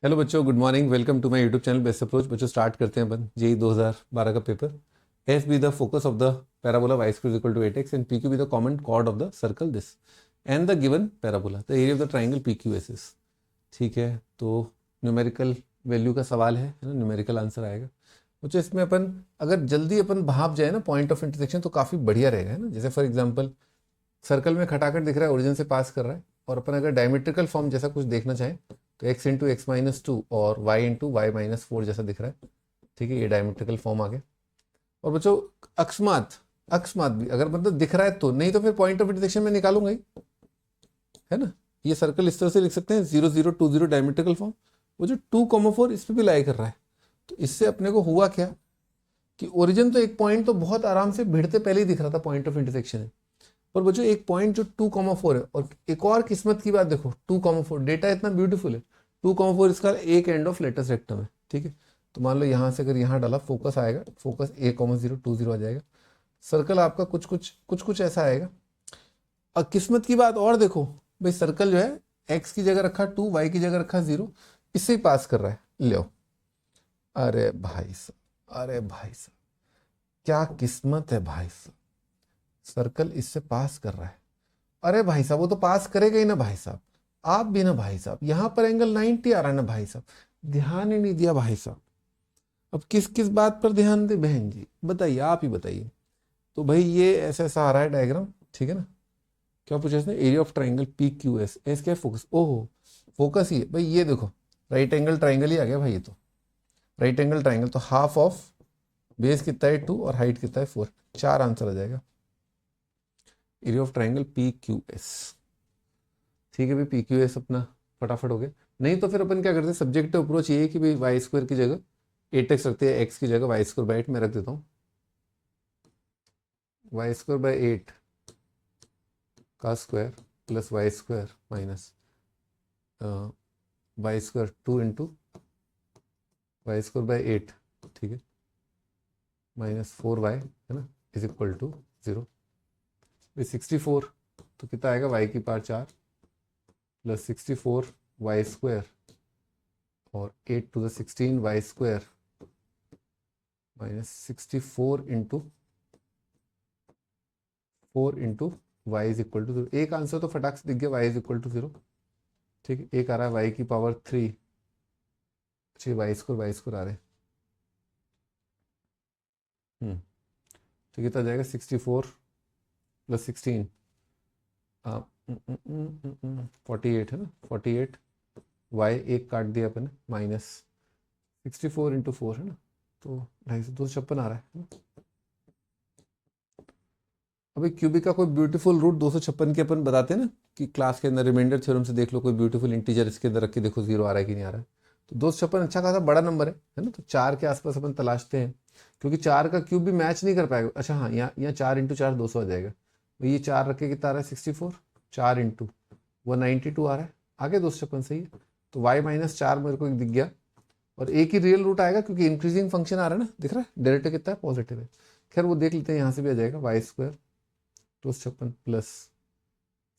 Hello बच्चों, good morning. Welcome to my YouTube channel best approach. बच्चों start करते हैं अपन जेई 2012 का पेपर। S be the focus of the parabola y square equal to 8x and P Q be the common chord of the circle this and the given parabola the area of the triangle P Q S S. ठीक है, तो numerical value का सवाल है ना, numerical answer आएगा बच्चों। इसमें अपन अगर जल्दी अपन भाप जाए ना पॉइंट ऑफ इंटरसेक्शन तो काफ़ी बढ़िया रहेगा, है ना। जैसे फॉर एग्जाम्पल सर्कल में खटाखट दिख रहा है, ओरिजिन से पास कर रहा है, और अपन अगर डायमेट्रिकल फॉर्म जैसा कुछ देखना चाहें तो x into x minus two और y into y minus four जैसा दिख रहा है। ठीक है, ये डायमेट्रिकल फॉर्म आ गया। और बच्चों अकस्मात अकस्मात भी अगर मतलब दिख रहा है तो, नहीं तो फिर पॉइंट ऑफ इंटरसेक्शन में निकालूंगा ही, है ना। ये सर्कल इस तरह से लिख सकते हैं 0 0 2 0 डायमेट्रिकल फॉर्म। वो जो 2,4 इस पर भी लाई कर रहा है, तो इससे अपने को हुआ क्या कि ओरिजिन तो एक पॉइंट तो बहुत आराम से भिड़ते पहले ही दिख रहा था, पॉइंट ऑफ इंटरसेक्शन है। और बच्चों एक पॉइंट जो 2,4 है, और एक और किस्मत की बात देखो 2,4 डेटा इतना ब्यूटीफुल है। 2,4 इसका एक एंड ऑफ लेटेस्ट रेक्टम है। ठीक है, तो मान लो यहाँ से अगर यहाँ डाला फोकस आएगा, फोकस A,0 2 0 आ जाएगा। सर्कल आपका कुछ ऐसा आएगा। अब किस्मत की बात और देखो भाई, सर्कल जो है एक्स की जगह रखा 2, वाई की जगह रखा 0, इससे ही पास कर रहा है। लो, अरे भाई साहब, अरे भाई साहब, क्या किस्मत है भाई साहब, सर्कल इससे पास कर रहा है। अरे भाई साहब, वो तो पास करेगा ही ना भाई साहब, आप भी ना भाई साहब। यहां पर एंगल 90 आ रहा है ना भाई साहब, ध्यान ही नहीं दिया भाई साहब। अब किस किस बात पर ध्यान दे बहन जी, बताइए, आप ही बताइए। तो भाई ये ऐसा ऐसा आ रहा है डायग्राम, ठीक है ना। क्या पूछा इसने, area of triangle P Q S. S क्या है, फोकस। ओहो, फोकस ही है भाई। ये देखो राइट एंगल ट्राइंगल ही आ गया भाई। ये तो राइट एंगल ट्राइंगल, तो हाफ ऑफ बेस कितना है 2 और हाइट कितना है 4, 4 आंसर आ जाएगा। Area of triangle P Q S. ठीक है भाई, पी क्यू एस अपना फटाफट हो गया। नहीं तो फिर अपन क्या करते हैं, सब्जेक्टिव अप्रोच ये है कि भाई वाई स्क्वायर की जगह 8x रखते हैं, एक्स की जगह वाई स्क्वायर बाई 8 में रख देता हूँ। वाई स्क्वायर बाई 8 का square plus y square minus y square 2 into y square by 8, ठीक है, माइनस 4y, है ना, इज इक्वल टू 0। 64 तो कितना आएगा, y की पावर 4 प्लस 64 वाई स्क्वायर और 8 to the 16 y square minus 64 into 4 into y is equal to 0। एक आंसर तो फटाक से दिख गया, वाई इज इक्वल टू 0। ठीक है, एक आ रहा है वाई की पावर 3, 6 वाई स्क्वायर आ रहे हैं। तो कितना जाएगा, 64 प्लस 16 48 है ना, 48 वाई एक काट दिया अपन माइनस 64 इंटू 4 है ना, तो 256 आ रहा है। अभी क्यूबिक का कोई ब्यूटीफुल रूट 256 के अपन बताते हैं ना कि क्लास के अंदर रिमाइंडर थ्योरम से देख लो कोई ब्यूटीफुल इंटीजर इसके अंदर रख के देखो 0 आ रहा है कि नहीं आ रहा है। तो 256 अच्छा खासा बड़ा नंबर है ना। तो 4 के आसपास अपन तलाशते हैं, क्योंकि 4 का क्यूब भी मैच नहीं कर पाएगा। अच्छा हाँ, यहाँ 4 इंटू 4 200 आ जाएगा। तो ये 4 रख के कितना आ रहा है 64, 4 इंटू 192 आ रहा है। आगे 256 सही है। तो वाई माइनस 4 मेरे को दिख गया, और एक ही रियल रूट आएगा क्योंकि इंक्रीजिंग फंक्शन आ रहा है ना, दिख रहा है डेरिवेटिव कितना है, पॉजिटिव है। खैर वो देख लेते हैं, यहाँ से भी आ जाएगा वाई स्क्वायर 256 प्लस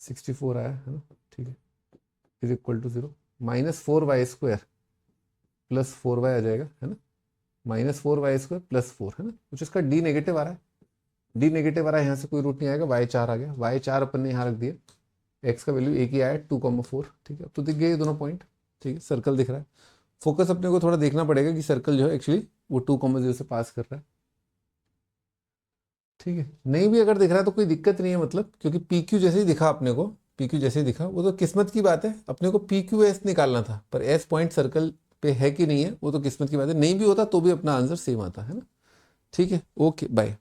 64 आया है ना, ठीक है, is equal to 0। Minus 4 y square plus 4y आ जाएगा, है ना, माइनस 4 वाई स्क्वायर प्लस 4, है ना। कुछ इसका डी नेगेटिव आ रहा है, डी नेगेटिव आ रहा है, यहाँ से कोई रूट नहीं आएगा। y4 आ गया, y4 अपन ने यहाँ रख दिया, x का वैल्यू एक ही आया 2,4। ठीक है, अब तो दिख गए ये दोनों पॉइंट। ठीक है, सर्कल दिख रहा है। फोकस अपने को थोड़ा देखना पड़ेगा कि सर्कल जो है एक्चुअली वो 2,0 से पास कर रहा है। ठीक है, नहीं भी अगर दिख रहा है तो कोई दिक्कत नहीं है, मतलब क्योंकि पी क्यू जैसे ही दिखा अपने को, पी क्यू जैसे ही दिखा, वो तो किस्मत की बात है। अपने को पी क्यू एस निकालना था, पर एस पॉइंट सर्कल पे है कि नहीं है वो तो किस्मत की बात है। नहीं भी होता तो भी अपना आंसर सेम आता है ना। ठीक है, ओके बाय।